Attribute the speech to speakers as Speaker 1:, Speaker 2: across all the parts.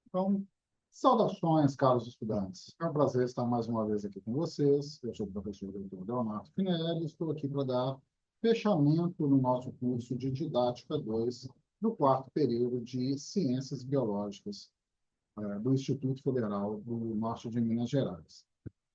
Speaker 1: Então, saudações, caros estudantes. É um prazer estar mais uma vez aqui com vocês. Eu sou o professor Dr. Leonardo Finelli e estou aqui para dar fechamento no nosso curso de Didática 2, do quarto período de Ciências Biológicas, do Instituto Federal do Norte de Minas Gerais.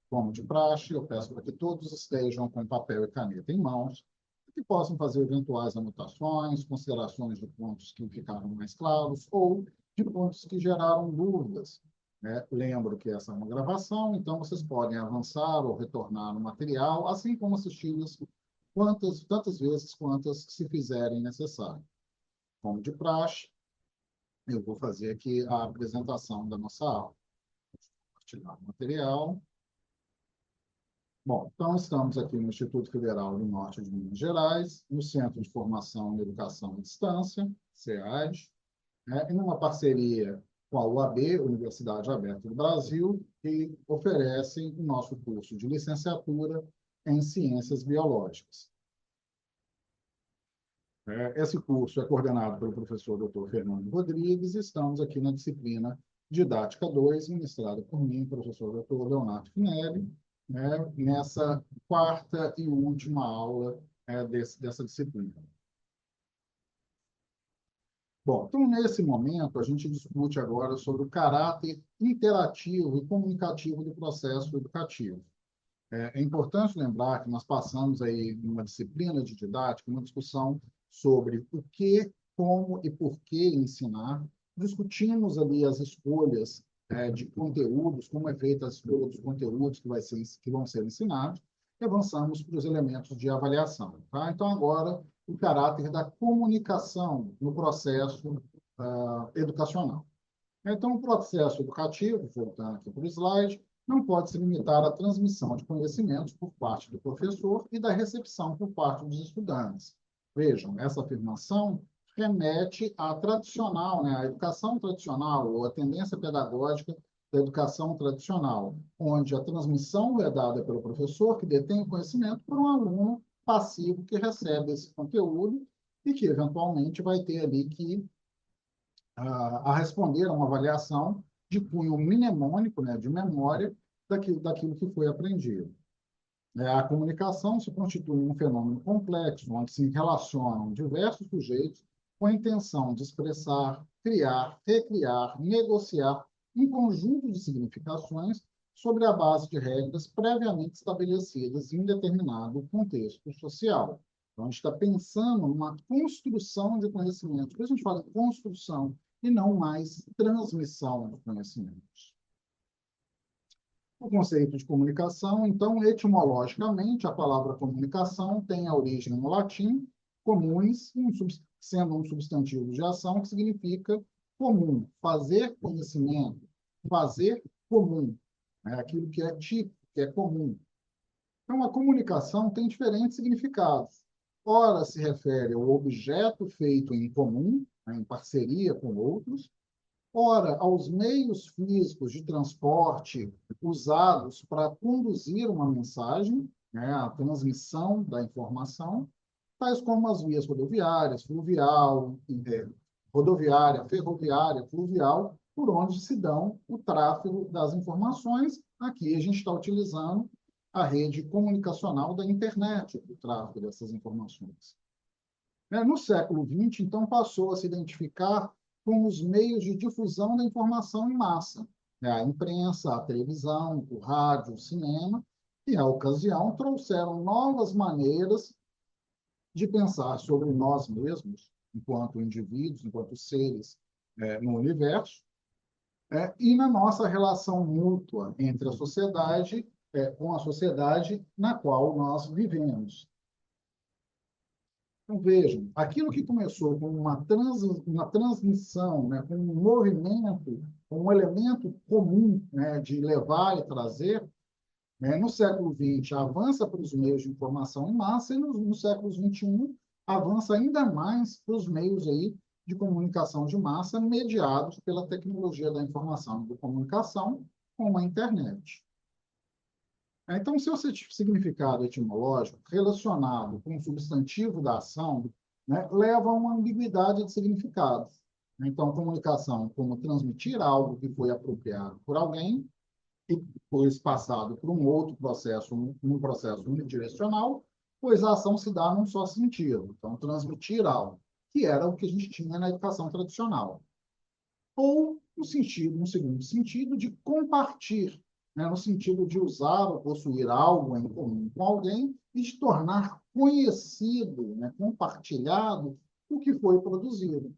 Speaker 1: Como de praxe, eu peço para que todos estejam com papel e caneta em mãos, para que possam fazer eventuais anotações, considerações de pontos que ficaram mais claros ou de pontos que geraram dúvidas. Lembro que essa é uma gravação, então vocês podem avançar ou retornar no material, assim como assisti-las tantas vezes quantas se fizerem necessário. Como de praxe, eu vou fazer aqui a apresentação da nossa aula. Vou compartilhar o material. Bom, então estamos aqui no Instituto Federal do Norte de Minas Gerais, no Centro de Formação e Educação à Distância, CEAD, em uma parceria com a UAB, Universidade Aberta do Brasil, que oferecem o nosso curso de licenciatura em Ciências Biológicas. Esse curso é coordenado pelo professor Dr. Fernando Rodrigues e estamos aqui na disciplina Didática 2, ministrada por mim, professor Dr. Leonardo Finelli, nessa quarta e última aula dessa disciplina. Bom, então, nesse momento, a gente discute agora sobre o caráter interativo e comunicativo do processo educativo. É importante lembrar que nós passamos aí numa disciplina de didática, uma discussão sobre o que, como e por que ensinar. Discutimos ali as escolhas de conteúdos, como é feita a escolha dos conteúdos que vão ser ensinados, e avançamos para os elementos de avaliação. Tá? Então, agora, o caráter da comunicação no processo educacional. Então, o processo educativo, voltando aqui para o slide, não pode se limitar à transmissão de conhecimentos por parte do professor e da recepção por parte dos estudantes. Vejam, essa afirmação remete à tradicional, à educação tradicional, ou à tendência pedagógica da educação tradicional, onde a transmissão é dada pelo professor, que detém o conhecimento, por um aluno passivo que recebe esse conteúdo e que, eventualmente, vai ter ali que a responder a uma avaliação de cunho mnemônico, de memória, daquilo que foi aprendido. A comunicação se constitui um fenômeno complexo, onde se relacionam diversos sujeitos com a intenção de expressar, criar, recriar, negociar um conjunto de significações sobre a base de regras previamente estabelecidas em determinado contexto social. Então, a gente está pensando numa construção de conhecimento. Por isso a gente fala em construção e não mais transmissão de conhecimentos. O conceito de comunicação, então, etimologicamente, a palavra comunicação tem a origem no latim, communis, sendo um substantivo de ação que significa comum, fazer conhecimento, fazer comum, aquilo que é típico, que é comum. Então, a comunicação tem diferentes significados. Ora, se refere ao objeto feito em comum, em parceria com outros, ora, aos meios físicos de transporte usados para conduzir uma mensagem, a transmissão da informação, tais como as vias rodoviárias, rodoviária, ferroviária, fluvial, por onde se dão o tráfego das informações. Aqui a gente está utilizando a rede comunicacional da internet para o tráfego dessas informações. No século XX, então, passou a se identificar com os meios de difusão da informação em massa, a imprensa, a televisão, o rádio, o cinema, e, à ocasião, trouxeram novas maneiras de pensar sobre nós mesmos, enquanto indivíduos, enquanto seres no universo, e na nossa relação mútua entre a sociedade, com a sociedade na qual nós vivemos. Então, vejam, aquilo que começou com uma transmissão, com um movimento, com um elemento comum de levar e trazer, no século XX avança para os meios de informação em massa e no século XXI avança ainda mais para os meios aí de comunicação de massa mediados pela tecnologia da informação e da comunicação, como a internet. Então, seu significado etimológico relacionado com o substantivo da ação, né, leva a uma ambiguidade de significados. Então, comunicação como transmitir algo que foi apropriado por alguém e depois passado por um outro processo, um processo unidirecional, pois a ação se dá num só sentido. Então, transmitir algo, que era o que a gente tinha na educação tradicional. Ou no sentido, no segundo sentido, de compartilhar, né, no sentido de usar ou possuir algo em comum com alguém e de tornar conhecido, né, compartilhado o que foi produzido.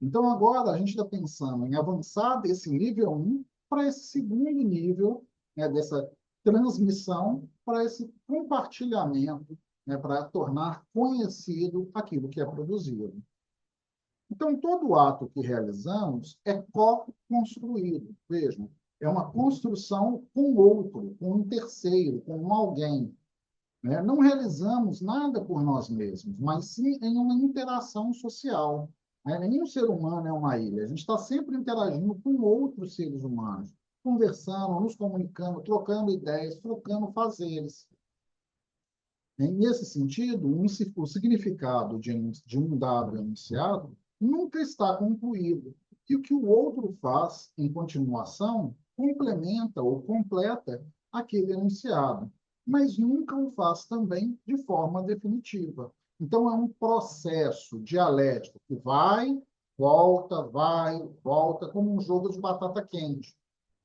Speaker 1: Então, agora, a gente está pensando em avançar desse nível 1 para esse segundo nível, né, dessa transmissão, para esse compartilhamento, né, para tornar conhecido aquilo que é produzido. Então, todo ato que realizamos é co-construído. Vejam, é uma construção com outro, com um terceiro, com um alguém. Né? Não realizamos nada por nós mesmos, mas sim em uma interação social. Né? Nenhum ser humano é uma ilha. A gente está sempre interagindo com outros seres humanos, conversando, nos comunicando, trocando ideias, trocando fazeres. Nesse sentido, o significado de um dado enunciado nunca está concluído. E o que o outro faz em continuação complementa ou completa aquele enunciado, mas nunca o faz também de forma definitiva. Então, é um processo dialético que vai, volta, como um jogo de batata quente,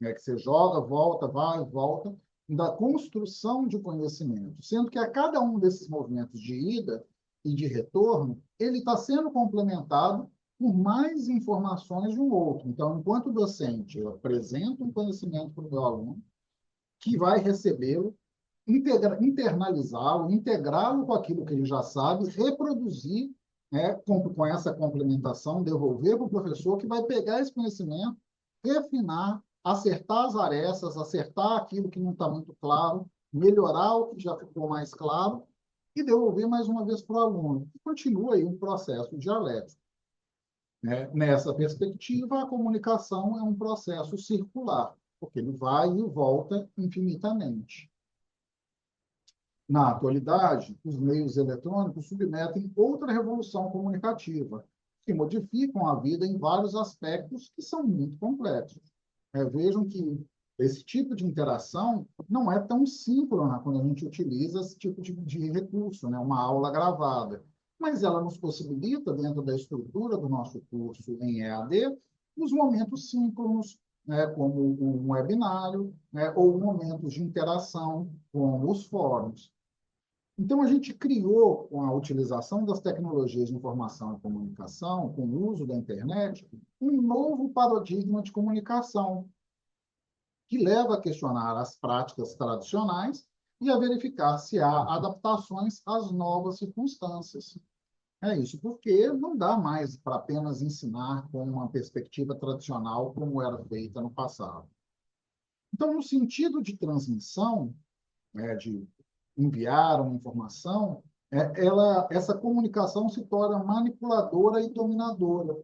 Speaker 1: né? Que você joga, volta, vai, volta, da construção de conhecimento, sendo que a cada um desses movimentos de ida e de retorno, ele está sendo complementado por mais informações de um outro. Então, enquanto docente, eu apresento um conhecimento para o meu aluno, que vai recebê-lo, internalizá-lo, integrá-lo com aquilo que ele já sabe, reproduzir, né, com essa complementação, devolver para o professor, que vai pegar esse conhecimento, refinar, acertar as arestas, acertar aquilo que não está muito claro, melhorar o que já ficou mais claro e devolver mais uma vez para o aluno. E continua aí um processo dialético. Né? Nessa perspectiva, a comunicação é um processo circular, porque ele vai e volta infinitamente. Na atualidade, os meios eletrônicos submetem outra revolução comunicativa, que modificam a vida em vários aspectos que são muito complexos. Vejam que esse tipo de interação não é tão síncrona quando a gente utiliza esse tipo de recurso, né? Uma aula gravada. Mas ela nos possibilita, dentro da estrutura do nosso curso em EAD, os momentos síncronos, né? Como um webinário, né? Ou momentos de interação, como os fóruns. Então, a gente criou, com a utilização das tecnologias de informação e comunicação, com o uso da internet, um novo paradigma de comunicação, que leva a questionar as práticas tradicionais e a verificar se há adaptações às novas circunstâncias. É isso, porque não dá mais para apenas ensinar com uma perspectiva tradicional como era feita no passado. Então, no sentido de transmissão, né, de enviar uma informação, essa comunicação se torna manipuladora e dominadora.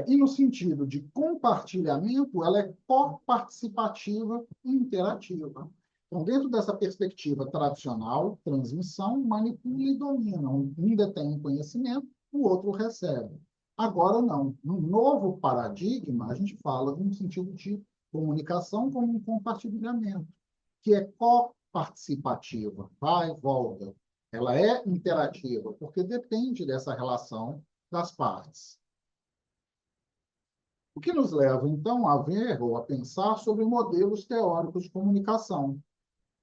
Speaker 1: E no sentido de compartilhamento, ela é co-participativa e interativa. Então, dentro dessa perspectiva tradicional, transmissão, manipula e domina. Um detém conhecimento, o outro recebe. Agora, não. No novo paradigma, a gente fala no sentido de comunicação como um compartilhamento, que é co-participativa, vai e volta. Ela é interativa, porque depende dessa relação das partes. O que nos leva, então, a ver ou a pensar sobre modelos teóricos de comunicação.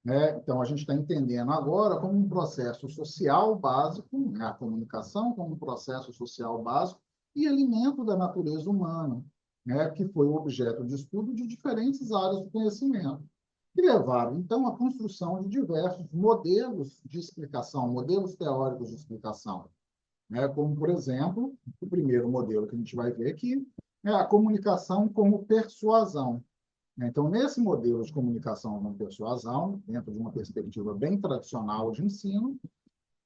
Speaker 1: Né? Então, a gente está entendendo agora como um processo social básico, né? A comunicação como um processo social básico e elemento da natureza humana, né? Que foi objeto de estudo de diferentes áreas do conhecimento, que levaram, então, à construção de diversos modelos de explicação, modelos teóricos de explicação, né? Como, por exemplo, o primeiro modelo que a gente vai ver aqui é a comunicação como persuasão. Então, nesse modelo de comunicação como persuasão, dentro de uma perspectiva bem tradicional de ensino,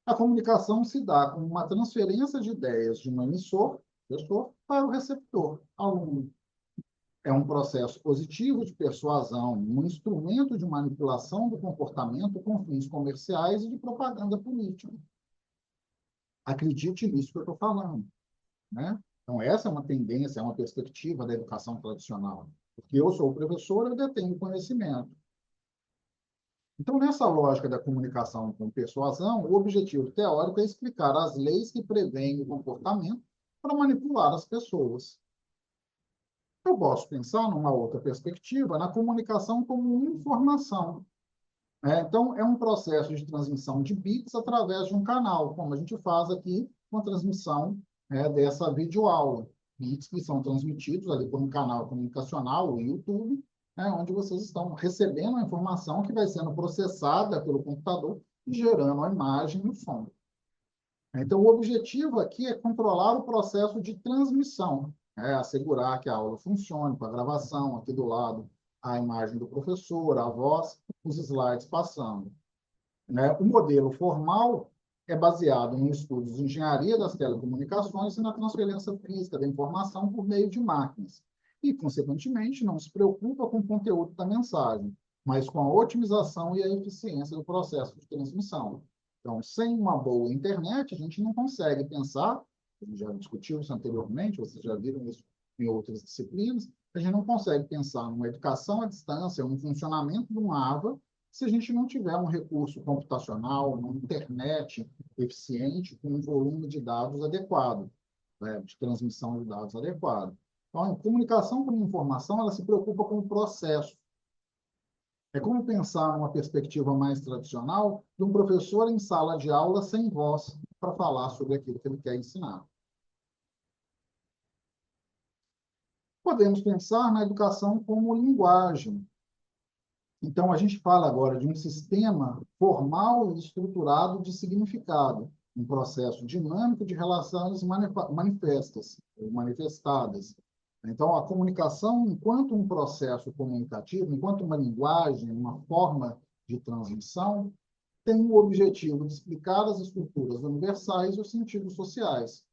Speaker 1: a comunicação se dá com uma transferência de ideias de um emissor, gestor, para o receptor, aluno. é um processo positivo de persuasão, um instrumento de manipulação do comportamento com fins comerciais e de propaganda política. Acredite nisso que eu estou falando, né? Então, essa é uma tendência, é uma perspectiva da educação tradicional. Porque eu sou o professor, eu detenho conhecimento. Então, nessa lógica da comunicação com persuasão, o objetivo teórico é explicar as leis que prevêem o comportamento para manipular as pessoas. Eu posso pensar, numa outra perspectiva, na comunicação como informação. Então, é um processo de transmissão de bits através de um canal, como a gente faz aqui com a transmissão dessa videoaula. Bits que são transmitidos ali por um canal comunicacional, o YouTube, onde vocês estão recebendo a informação que vai sendo processada pelo computador e gerando a imagem e o som. Então, o objetivo aqui é controlar o processo de transmissão, assegurar que a aula funcione com a gravação aqui do lado, a imagem do professor, a voz, os slides passando. O modelo formal é baseado em estudos de engenharia das telecomunicações e na transferência física da informação por meio de máquinas. E, consequentemente, não se preocupa com o conteúdo da mensagem, mas com a otimização e a eficiência do processo de transmissão. Então, sem uma boa internet, a gente não consegue pensar, a gente já discutiu isso anteriormente, vocês já viram isso em outras disciplinas, a gente não consegue pensar numa educação à distância, no funcionamento de um AVA, se a gente não tiver um recurso computacional, uma internet eficiente, com um volume de dados adequado, de transmissão de dados adequado. Então, a comunicação com informação, ela se preocupa com o processo. É como pensar numa perspectiva mais tradicional de um professor em sala de aula sem voz para falar sobre aquilo que ele quer ensinar. Podemos pensar na educação como linguagem. Então, a gente fala agora de um sistema formal e estruturado de significado, um processo dinâmico de relações manifestas, ou manifestadas. Então, a comunicação, enquanto um processo comunicativo, enquanto uma linguagem, uma forma de transmissão, tem o objetivo de explicar as estruturas universais e os sentidos sociais.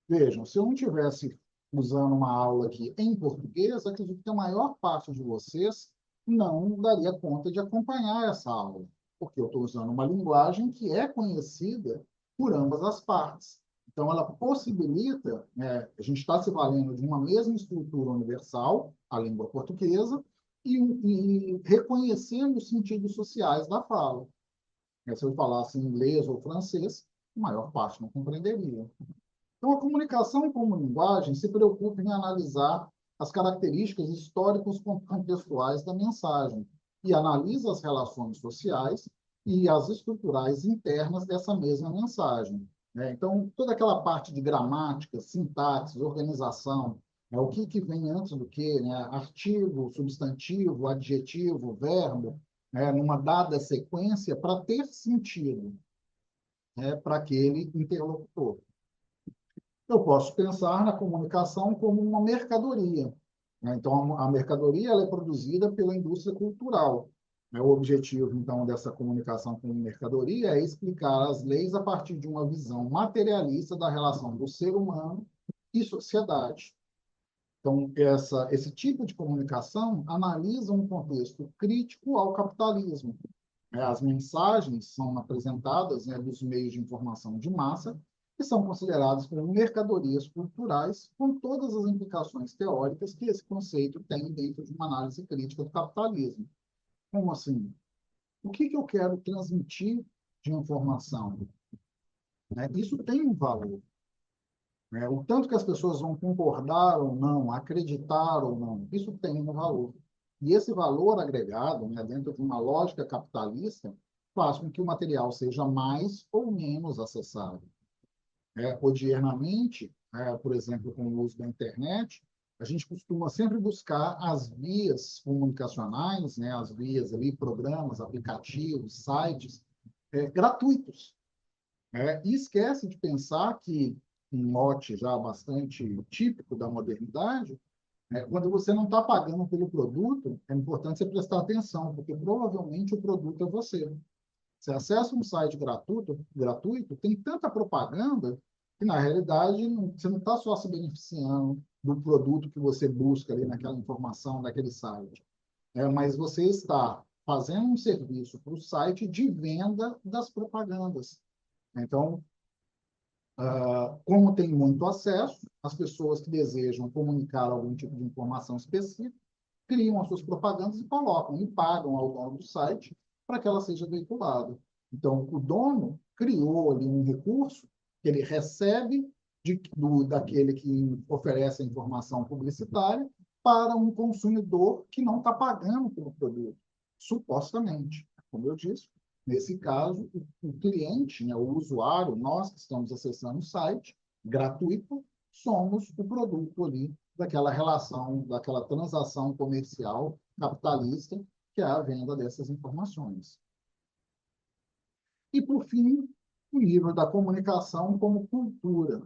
Speaker 1: Vejam, se eu não tivesse usando uma aula aqui em português, acredito que a maior parte de vocês não daria conta de acompanhar essa aula, porque eu estou usando uma linguagem que é conhecida por ambas as partes. Então, ela possibilita, a gente está se valendo de uma mesma estrutura universal, a língua portuguesa, e reconhecendo os sentidos sociais da fala. Se eu falasse inglês ou francês, a maior parte não compreenderia. Então, a comunicação como linguagem se preocupa em analisar as características históricos contextuais da mensagem e analisa as relações sociais e as estruturais internas dessa mesma mensagem. Então, toda aquela parte de gramática, sintaxe, organização, o que vem antes do que, artigo, substantivo, adjetivo, verbo, numa dada sequência para ter sentido para aquele interlocutor. Eu posso pensar na comunicação como uma mercadoria. Então, a mercadoria ela é produzida pela indústria cultural. O objetivo, então, dessa comunicação como mercadoria é explicar as leis a partir de uma visão materialista da relação do ser humano e sociedade. Então, esse tipo de comunicação analisa um contexto crítico ao capitalismo. As mensagens são apresentadas dos meios de informação de massa que são consideradas como mercadorias culturais, com todas as implicações teóricas que esse conceito tem dentro de uma análise crítica do capitalismo. Como assim? O que eu quero transmitir de informação? Isso tem um valor. O tanto que as pessoas vão concordar ou não, acreditar ou não, isso tem um valor. E esse valor agregado, dentro de uma lógica capitalista, faz com que o material seja mais ou menos acessível. Odiernamente, por exemplo, com o uso da internet, a gente costuma sempre buscar as vias comunicacionais, as vias ali, programas, aplicativos, sites, gratuitos. E esquece de pensar que, um mote já bastante típico da modernidade, quando você não está pagando pelo produto, é importante você prestar atenção, porque provavelmente o produto é você. Você acessa um site gratuito, tem tanta propaganda que, na realidade, você não está só se beneficiando do produto que você busca ali naquela informação, naquele site. Mas você está fazendo um serviço para o site de venda das propagandas. Então, como tem muito acesso, as pessoas que desejam comunicar algum tipo de informação específica criam as suas propagandas e colocam, e pagam ao dono do site para que ela seja veiculada. Então, o dono criou ali um recurso que ele recebe daquele que oferece a informação publicitária para um consumidor que não está pagando pelo produto, supostamente. Como eu disse, nesse caso, o cliente, né, o usuário, nós que estamos acessando o site, gratuito, somos o produto ali daquela relação, daquela transação comercial capitalista, que é a venda dessas informações. E, por fim, o nível da comunicação como cultura.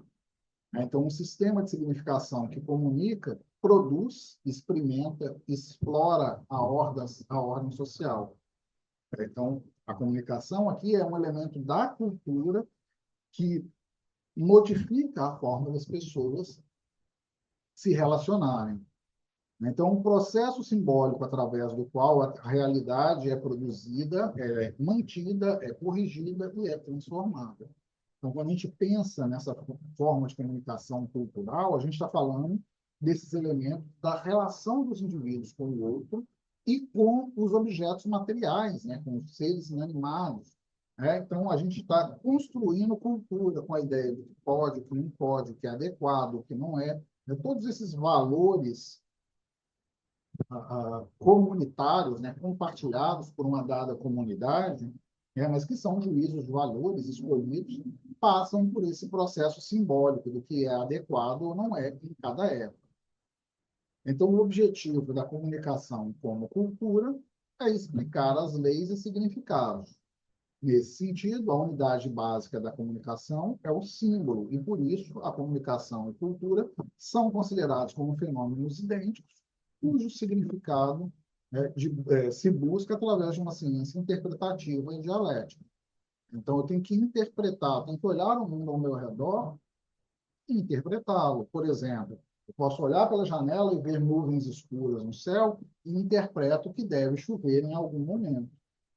Speaker 1: Então, um sistema de significação que comunica, produz, experimenta, explora a ordem social. Então, a comunicação aqui é um elemento da cultura que modifica a forma das pessoas se relacionarem. Então, um processo simbólico através do qual a realidade é produzida, é mantida, é corrigida e é transformada. Então, quando a gente pensa nessa forma de comunicação cultural, a gente está falando desses elementos da relação dos indivíduos com o outro e com os objetos materiais, né, com os seres inanimados. Então, a gente está construindo cultura com a ideia do que pode, o que não pode, o que é adequado, o que não é. Todos esses valores comunitários, né, compartilhados por uma dada comunidade, mas que são juízos de valores escolhidos, passam por esse processo simbólico do que é adequado ou não é em cada época. Então, o objetivo da comunicação como cultura é explicar as leis e significados. Nesse sentido, a unidade básica da comunicação é o símbolo, e por isso a comunicação e cultura são considerados como fenômenos idênticos, cujo significado se busca através de uma ciência interpretativa e dialética. Então, eu tenho que interpretar, tenho que olhar o mundo ao meu redor e interpretá-lo. Por exemplo, eu posso olhar pela janela e ver nuvens escuras no céu e interpreto que deve chover em algum momento,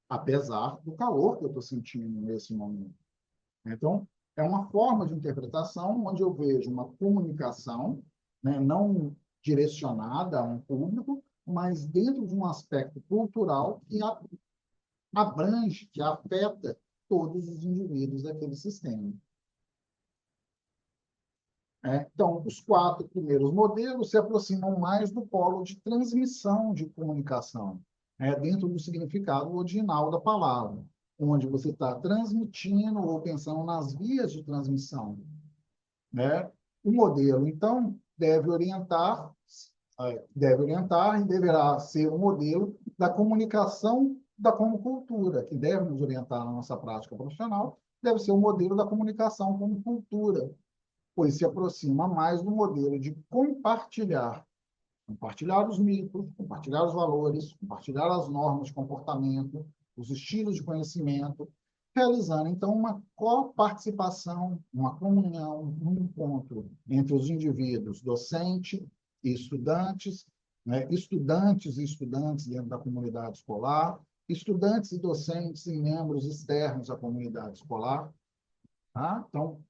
Speaker 1: apesar do calor que eu estou sentindo nesse momento. Então, é uma forma de interpretação onde eu vejo uma comunicação, né, não direcionada a um público, mas dentro de um aspecto cultural que abrange, que afeta todos os indivíduos daquele sistema. Então, os 4 primeiros modelos se aproximam mais do polo de transmissão de comunicação, dentro do significado original da palavra, onde você está transmitindo ou pensando nas vias de transmissão. O modelo, então, deve orientar e deverá ser o modelo da comunicação da como cultura, que deve nos orientar na nossa prática profissional, deve ser o modelo da comunicação como cultura, pois se aproxima mais do modelo de compartilhar os mitos, compartilhar os valores, compartilhar as normas de comportamento, os estilos de conhecimento, realizando, então, uma coparticipação, uma comunhão, um encontro entre os indivíduos, docente e estudantes, estudantes e estudantes dentro da comunidade escolar, estudantes e docentes e membros externos à comunidade escolar. Tá? Então,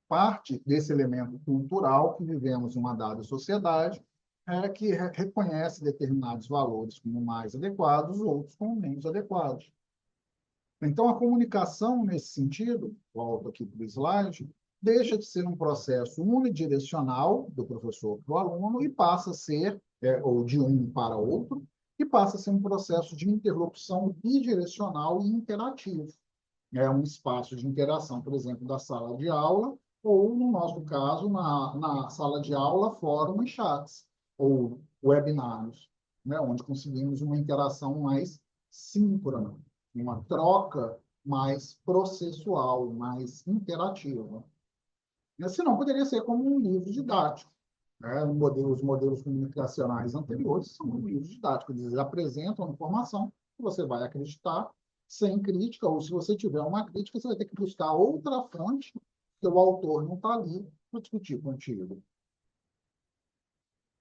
Speaker 1: parte desse elemento cultural que vivemos em uma dada sociedade que reconhece determinados valores como mais adequados, outros como menos adequados. Então, a comunicação, nesse sentido, volto aqui para o slide, deixa de ser um processo unidirecional do professor para o aluno e passa a ser, ou de um para outro, e passa a ser um processo de interlocução bidirecional e interativo. É um espaço de interação, por exemplo, da sala de aula, ou, no nosso caso, na sala de aula, fórum e chats, ou webinários, onde conseguimos uma interação mais síncrona, uma troca mais processual, mais interativa. Senão, poderia ser como um livro didático. Os modelos comunicacionais anteriores são livros didáticos, eles apresentam a informação que você vai acreditar sem crítica, ou se você tiver uma crítica, você vai ter que buscar outra fonte, que o autor não está ali para discutir contigo.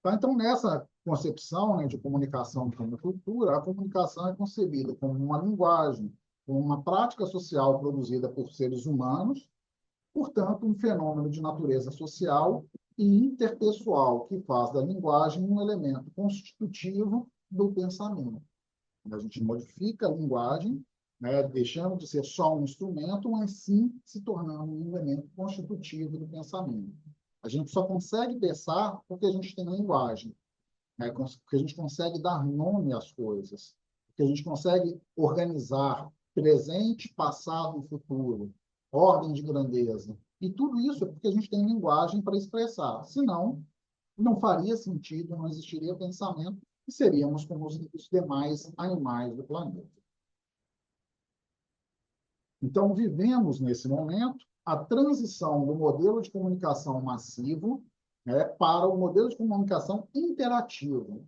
Speaker 1: Tá? Então, nessa concepção, né, de comunicação como cultura, a comunicação é concebida como uma linguagem, como uma prática social produzida por seres humanos, portanto, um fenômeno de natureza social e interpessoal que faz da linguagem um elemento constitutivo do pensamento. A gente modifica a linguagem, né, deixando de ser só um instrumento, mas sim se tornando um elemento constitutivo do pensamento. A gente só consegue pensar porque a gente tem linguagem, né, porque a gente consegue dar nome às coisas, porque a gente consegue organizar presente, passado e futuro, ordem de grandeza. E tudo isso é porque a gente tem linguagem para expressar. Senão, não faria sentido, não existiria pensamento e seríamos como os demais animais do planeta. Então, vivemos nesse momento a transição do modelo de comunicação massivo, né, para o modelo de comunicação interativo,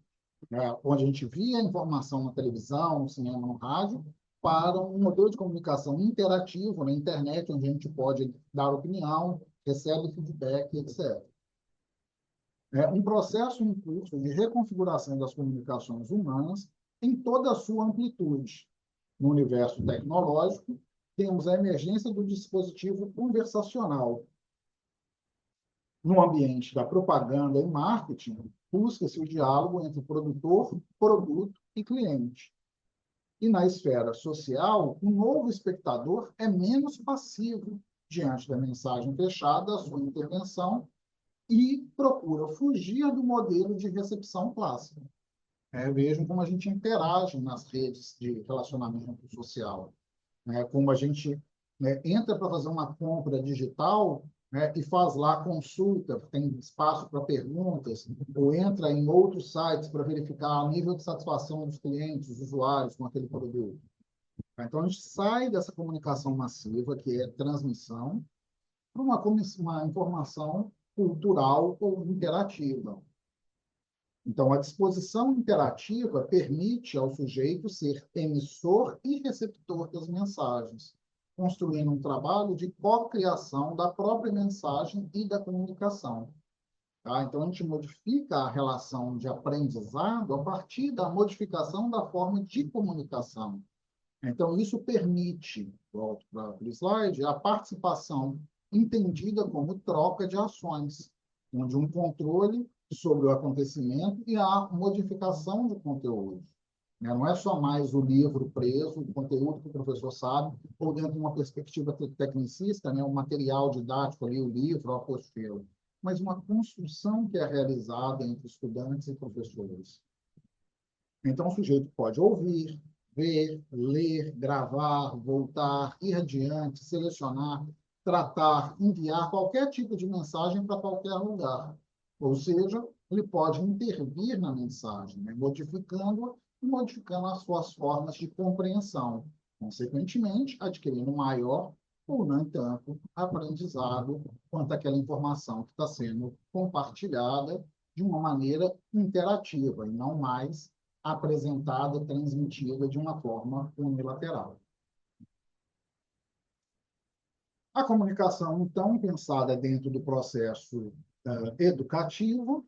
Speaker 1: né, onde a gente via a informação na televisão, no cinema, no rádio, para um modelo de comunicação interativo na internet, onde a gente pode dar opinião, recebe feedback, etc. É um processo em curso de reconfiguração das comunicações humanas em toda a sua amplitude. No universo tecnológico, temos a emergência do dispositivo conversacional. No ambiente da propaganda e marketing, busca-se o diálogo entre produtor, produto e cliente. E na esfera social, o novo espectador é menos passivo diante da mensagem fechada, a sua intervenção, e procura fugir do modelo de recepção clássica. Vejam como a gente interage nas redes de relacionamento social, né? Como a gente, né, entra para fazer uma compra digital, né, e faz lá consulta, tem espaço para perguntas, ou entra em outros sites para verificar o nível de satisfação dos clientes, dos usuários com aquele produto. Então, a gente sai dessa comunicação massiva, que é transmissão, para uma informação cultural ou interativa. Então, a disposição interativa permite ao sujeito ser emissor e receptor das mensagens, construindo um trabalho de cocriação da própria mensagem e da comunicação. Tá? Então, a gente modifica a relação de aprendizado a partir da modificação da forma de comunicação. Então, isso permite, volto para o slide, a participação entendida como troca de ações, onde um controle sobre o acontecimento e a modificação do conteúdo. Não é só mais o livro preso, o conteúdo que o professor sabe, ou dentro de uma perspectiva tecnicista, o material didático ali, o livro, a apostila, mas uma construção que é realizada entre estudantes e professores. Então, o sujeito pode ouvir, ver, ler, gravar, voltar, ir adiante, selecionar, tratar, enviar qualquer tipo de mensagem para qualquer lugar. Ou seja, ele pode intervir na mensagem, modificando-a e modificando as suas formas de compreensão, consequentemente, adquirindo maior ou, não tanto, aprendizado quanto àquela informação que está sendo compartilhada de uma maneira interativa e não mais apresentada, transmitida de uma forma unilateral. A comunicação, então, pensada dentro do processo educativo,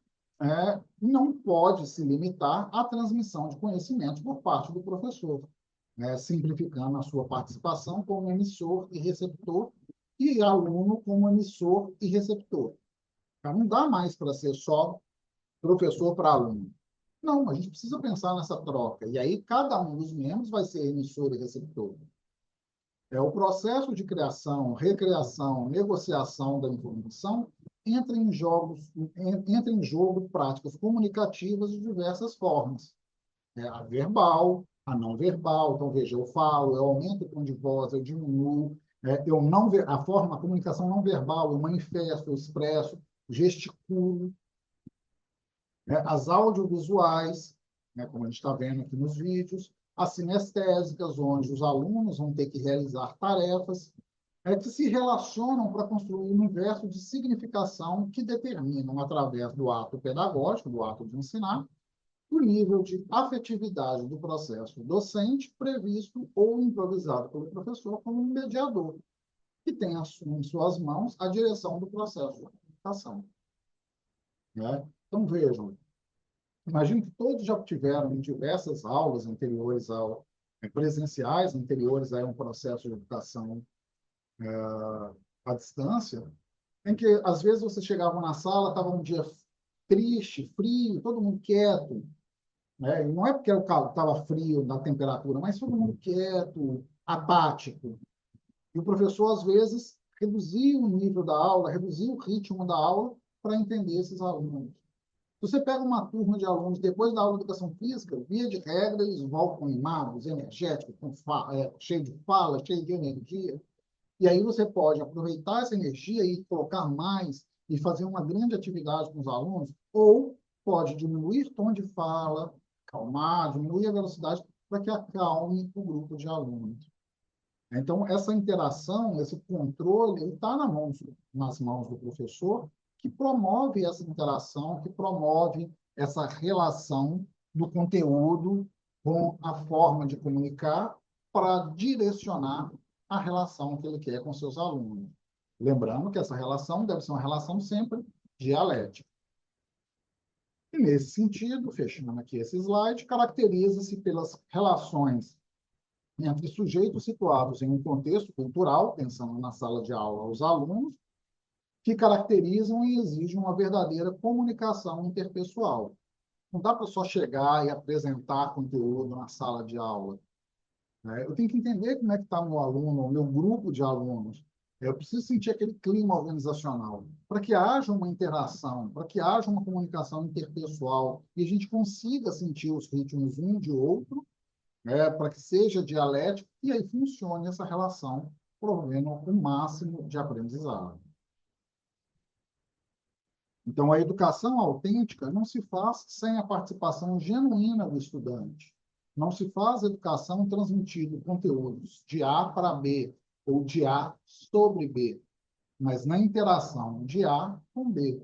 Speaker 1: não pode se limitar à transmissão de conhecimento por parte do professor, simplificando a sua participação como emissor e receptor, e aluno como emissor e receptor. Não dá mais para ser só professor para aluno. Não, a gente precisa pensar nessa troca. E aí, cada um dos membros vai ser emissor e receptor. O processo de criação, recriação, negociação da informação entra em jogo práticas comunicativas de diversas formas. A verbal, a não verbal. Então, veja, eu falo, eu aumento o tom de voz, eu diminuo. A comunicação não verbal, eu manifesto, eu expresso, gesticulo. As audiovisuais, como a gente está vendo aqui nos vídeos, as sinestésicas, onde os alunos vão ter que realizar tarefas que se relacionam para construir um universo de significação que determinam, através do ato pedagógico, do ato de ensinar, o nível de afetividade do processo docente previsto ou improvisado pelo professor como um mediador, que tem em suas mãos a direção do processo de comunicação. Então, vejam, Imagino que todos já tiveram em diversas aulas anteriores presenciais, anteriores a um processo de educação à distância, em que, às vezes, você chegava na sala, estava um dia triste, frio, todo mundo quieto, né? E não é porque o carro estava frio na temperatura, mas todo mundo quieto, apático. E o professor, às vezes, reduzia o nível da aula, reduzia o ritmo da aula para entender esses alunos. Se você pega uma turma de alunos depois da aula de educação física, via de regra, eles voltam animados, energéticos, cheio de fala, cheio de energia. E aí você pode aproveitar essa energia e colocar mais e fazer uma grande atividade com os alunos, ou pode diminuir o tom de fala, calmar, diminuir a velocidade para que acalme o grupo de alunos. Então, essa interação, esse controle, está nas mãos do professor, que promove essa interação, que promove essa relação do conteúdo com a forma de comunicar para direcionar a relação que ele quer com seus alunos. Lembrando que essa relação deve ser uma relação sempre dialética. E, nesse sentido, fechando aqui esse slide, caracteriza-se pelas relações entre sujeitos situados em um contexto cultural, pensando na sala de aula, os alunos, que caracterizam e exigem uma verdadeira comunicação interpessoal. Não dá para só chegar e apresentar conteúdo na sala de aula, né? Eu tenho que entender como é que está o meu aluno, o meu grupo de alunos. Eu preciso sentir aquele clima organizacional, para que haja uma interação, para que haja uma comunicação interpessoal e a gente consiga sentir os ritmos um de outro, para que seja dialético e aí funcione essa relação, promovendo o máximo de aprendizado. Então, a educação autêntica não se faz sem a participação genuína do estudante. Não se faz educação transmitindo conteúdos de A para B ou de A sobre B, mas na interação de A com B.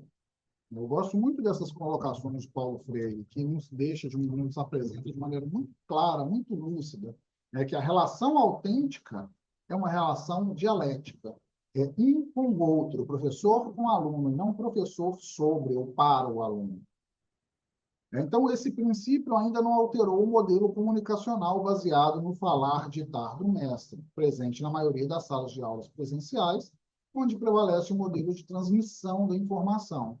Speaker 1: Eu gosto muito dessas colocações de Paulo Freire, que nos apresenta de maneira muito clara, muito lúcida, né, que a relação autêntica é uma relação dialética. É um com o outro, professor com o aluno, não professor sobre ou para o aluno. Então, esse princípio ainda não alterou o modelo comunicacional baseado no falar ditar do mestre, presente na maioria das salas de aulas presenciais, onde prevalece o modelo de transmissão da informação.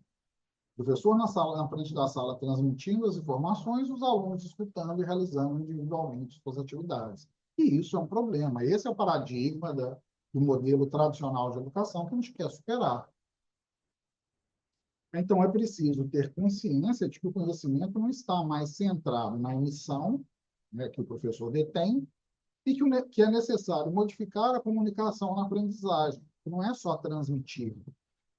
Speaker 1: O professor na frente da sala transmitindo as informações, os alunos escutando e realizando individualmente suas atividades. E isso é um problema. Esse é o paradigma do modelo tradicional de educação que a gente quer superar. Então, é preciso ter consciência de que o conhecimento não está mais centrado na emissão, né, que o professor detém, e que é necessário modificar a comunicação na aprendizagem, que não é só transmitir.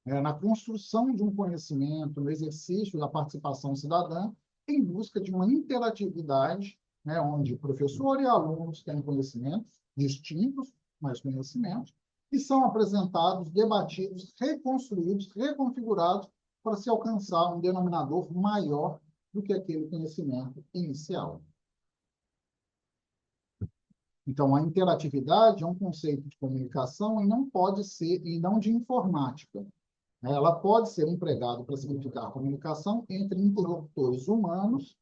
Speaker 1: Na construção de um conhecimento, no exercício da participação cidadã, em busca de uma interatividade, né, onde professor e alunos têm conhecimentos distintos, mas conhecimentos, e são apresentados, debatidos, reconstruídos, reconfigurados para se alcançar um denominador maior do que aquele conhecimento inicial. Então, a interatividade é um conceito de comunicação e não pode ser, e não de informática. Ela pode ser empregada para significar comunicação entre interlocutores humanos,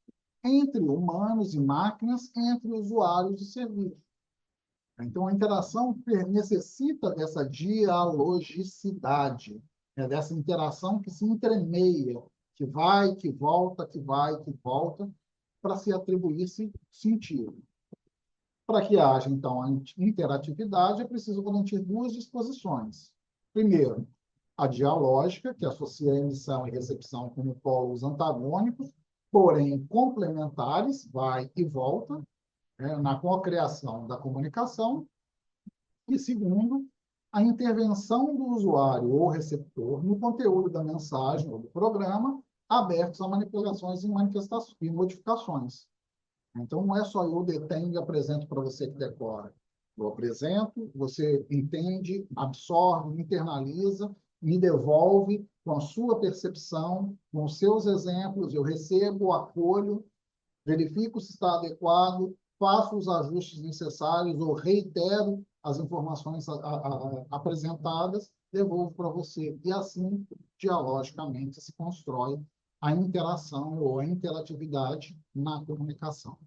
Speaker 1: entre humanos e máquinas, entre usuários de serviços. Então, a interação necessita dessa dialogicidade, dessa interação que se entremeia, que vai, que volta, que vai, que volta, para se atribuir-se sentido. Para que haja, então, a interatividade, é preciso garantir duas disposições. Primeiro, a dialógica, que associa a emissão e recepção como polos antagônicos, porém complementares, vai e volta, na cocriação da comunicação. E segundo, a intervenção do usuário ou receptor no conteúdo da mensagem ou do programa, abertos a manipulações e modificações. Então, não é só eu detenho e apresento para você que decora. Eu apresento, você entende, absorve, internaliza, me devolve com a sua percepção, com os seus exemplos, eu recebo, acolho, verifico se está adequado, faço os ajustes necessários ou reitero as informações apresentadas, devolvo para você. E assim, dialogicamente, se constrói a interação ou a interatividade na comunicação.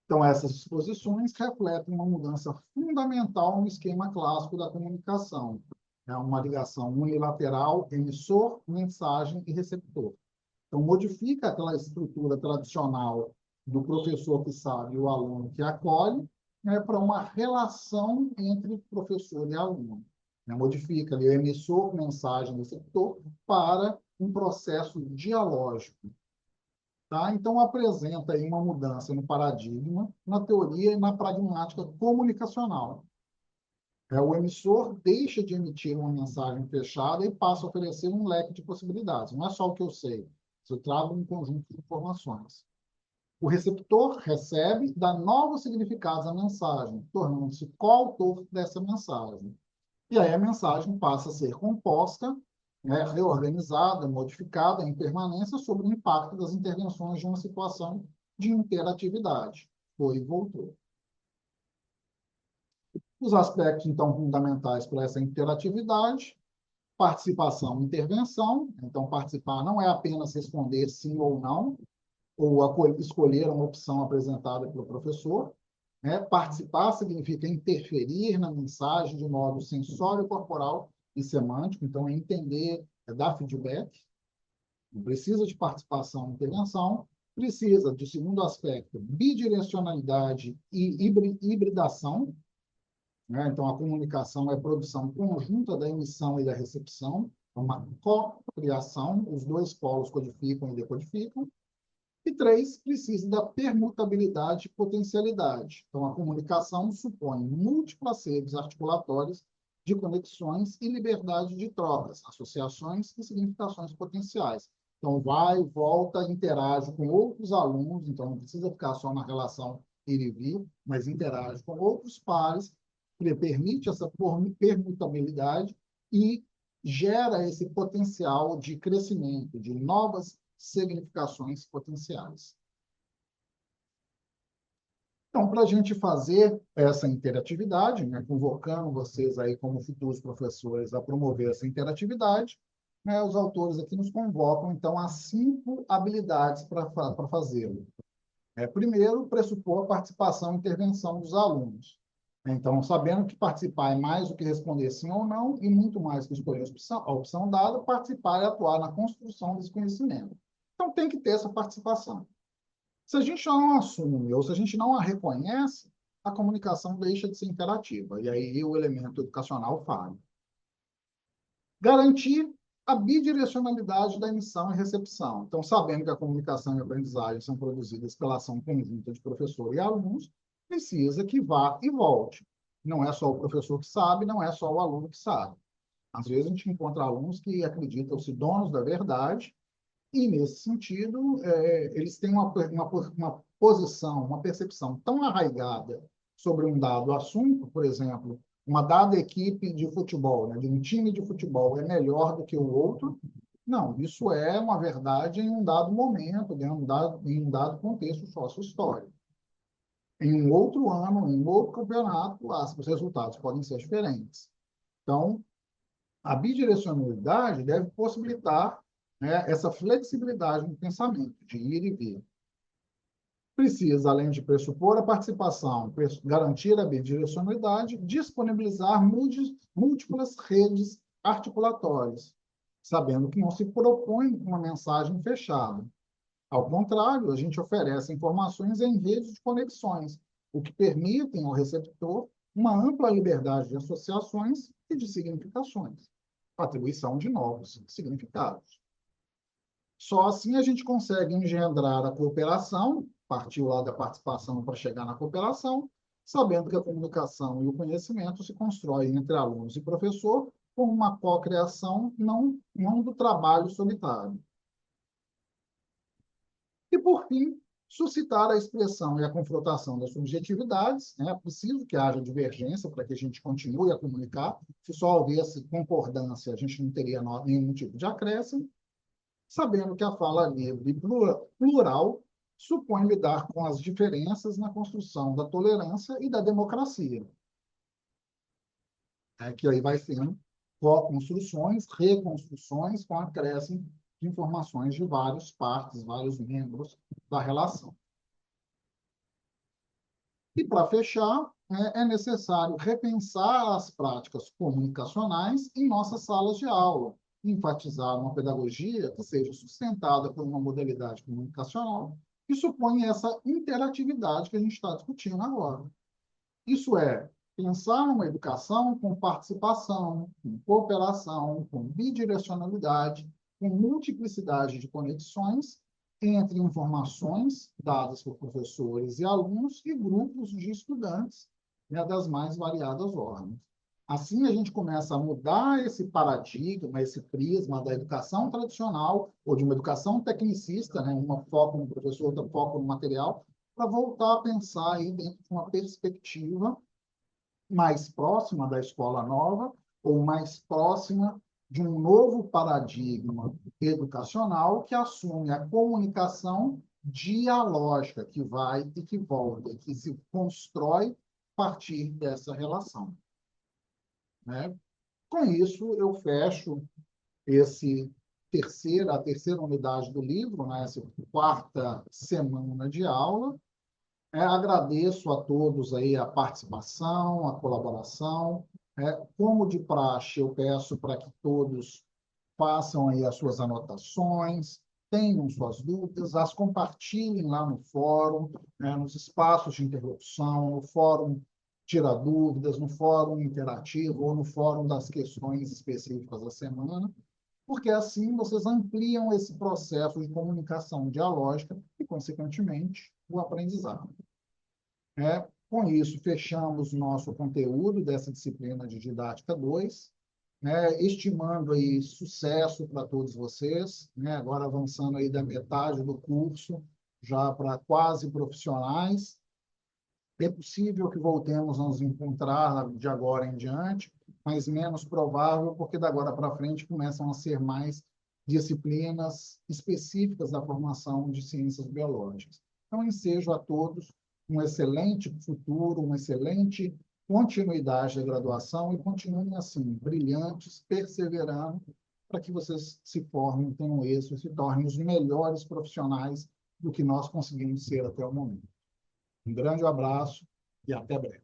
Speaker 1: Então, essas disposições refletem uma mudança fundamental no esquema clássico da comunicação. É uma ligação unilateral, emissor, mensagem e receptor. Então, modifica aquela estrutura tradicional do professor que sabe e o aluno que acolhe, né, para uma relação entre professor e aluno. Né? Modifica ali o emissor, mensagem, receptor, para um processo dialógico. Tá? Então, apresenta aí uma mudança no paradigma, na teoria e na pragmática comunicacional. O emissor deixa de emitir uma mensagem fechada e passa a oferecer um leque de possibilidades. Não é só o que eu sei, eu trago um conjunto de informações. O receptor recebe e dá novos significados à mensagem, tornando-se coautor dessa mensagem. E aí a mensagem passa a ser composta, né, reorganizada, modificada em permanência sobre o impacto das intervenções de uma situação de interatividade. Foi e voltou. Os aspectos, então, fundamentais para essa interatividade: participação e intervenção. Então, participar não é apenas responder sim ou não, ou escolher uma opção apresentada pelo professor. Né? Participar significa interferir na mensagem de modo sensório, corporal e semântico. Então, é entender, é dar feedback. Não precisa de participação e intervenção. Precisa, de segundo aspecto, bidirecionalidade e hibridação. Né? Então, a comunicação é a produção conjunta da emissão e da recepção, é uma co-criação, os dois polos codificam e decodificam. E 3, precisa da permutabilidade e potencialidade. Então, a comunicação supõe múltiplas redes articulatórias de conexões e liberdade de trocas, associações e significações potenciais. Então, vai, volta, interage com outros alunos, então não precisa ficar só na relação ir e vir, mas interage com outros pares, que permite essa permutabilidade e gera esse potencial de crescimento, de novas significações potenciais. Então, para a gente fazer essa interatividade, né, convocando vocês aí como futuros professores a promover essa interatividade, né, os autores aqui nos convocam, então, a 5 habilidades para fazê-lo. Primeiro, pressupor a participação e intervenção dos alunos. Então, sabendo que participar é mais do que responder sim ou não, e muito mais que escolher a opção dada, participar e atuar na construção desse conhecimento. Então, tem que ter essa participação. Se a gente não assume ou se a gente não a reconhece, a comunicação deixa de ser interativa, e aí o elemento educacional falha. Garantir a bidirecionalidade da emissão e recepção. Então, sabendo que a comunicação e a aprendizagem são produzidas pela ação conjunta de professor e alunos, precisa que vá e volte. Não é só o professor que sabe, não é só o aluno que sabe. Às vezes a gente encontra alunos que acreditam-se donos da verdade, e, nesse sentido, eles têm uma posição, uma percepção tão arraigada sobre um dado assunto, por exemplo, uma dada equipe de futebol, né, de um time de futebol é melhor do que o outro. Não, isso é uma verdade em um dado momento, em um dado contexto sócio-histórico. Em um outro ano, em um outro campeonato, os resultados podem ser diferentes. Então, a bidirecionalidade deve possibilitar, né, essa flexibilidade no pensamento, de ir e vir. Precisa, além de pressupor a participação, garantir a bidirecionalidade, disponibilizar múltiplas redes articulatórias, sabendo que não se propõe uma mensagem fechada. Ao contrário, a gente oferece informações em redes de conexões, o que permitem ao receptor uma ampla liberdade de associações e de significações, atribuição de novos significados. Só assim a gente consegue engendrar a cooperação, partiu lá da participação para chegar na cooperação, sabendo que a comunicação e o conhecimento se constroem entre alunos e professor com uma cocriação, não do trabalho solitário. E, por fim, suscitar a expressão e a confrontação das subjetividades. É preciso que haja divergência para que a gente continue a comunicar. Se só houvesse concordância, a gente não teria nenhum tipo de acréscimo, sabendo que a fala livre e plural supõe lidar com as diferenças na construção da tolerância e da democracia. Que aí vai sendo co-construções, reconstruções com acréscimo de informações de várias partes, vários membros da relação. E, para fechar, é necessário repensar as práticas comunicacionais em nossas salas de aula, enfatizar uma pedagogia que seja sustentada por uma modalidade comunicacional que supõe essa interatividade que a gente está discutindo agora. Isso é, pensar uma educação com participação, com cooperação, com bidirecionalidade, com multiplicidade de conexões entre informações dadas por professores e alunos e grupos de estudantes, né, das mais variadas ordens. Assim, a gente começa a mudar esse paradigma, esse prisma da educação tradicional, ou de uma educação tecnicista, né, uma foco no professor, outra foco no material, para voltar a pensar aí dentro de uma perspectiva mais próxima da escola nova, ou mais próxima de um novo paradigma educacional que assume a comunicação dialógica, que vai e que volta, que se constrói a partir dessa relação. Né? Com isso, eu fecho a terceira unidade do livro, né? Essa quarta semana de aula. Agradeço a todos aí a participação, a colaboração. Como de praxe, eu peço para que todos façam aí as suas anotações, tenham suas dúvidas, as compartilhem lá no fórum, nos espaços de interrupção, no fórum Tira Dúvidas, no fórum interativo ou no fórum das questões específicas da semana, porque assim vocês ampliam esse processo de comunicação dialógica e, consequentemente, o aprendizado. Com isso, fechamos nosso conteúdo dessa disciplina de Didática 2, estimando aí sucesso para todos vocês, agora avançando aí da metade do curso, já para quase profissionais. É possível que voltemos a nos encontrar de agora em diante, mas menos provável, porque da agora para frente começam a ser mais disciplinas específicas da formação de ciências biológicas. Então, ensejo a todos um excelente futuro, uma excelente continuidade da graduação e continuem assim, brilhantes, perseverando, para que vocês se formem, tenham êxito e se tornem os melhores profissionais do que nós conseguimos ser até o momento. Um grande abraço e até breve.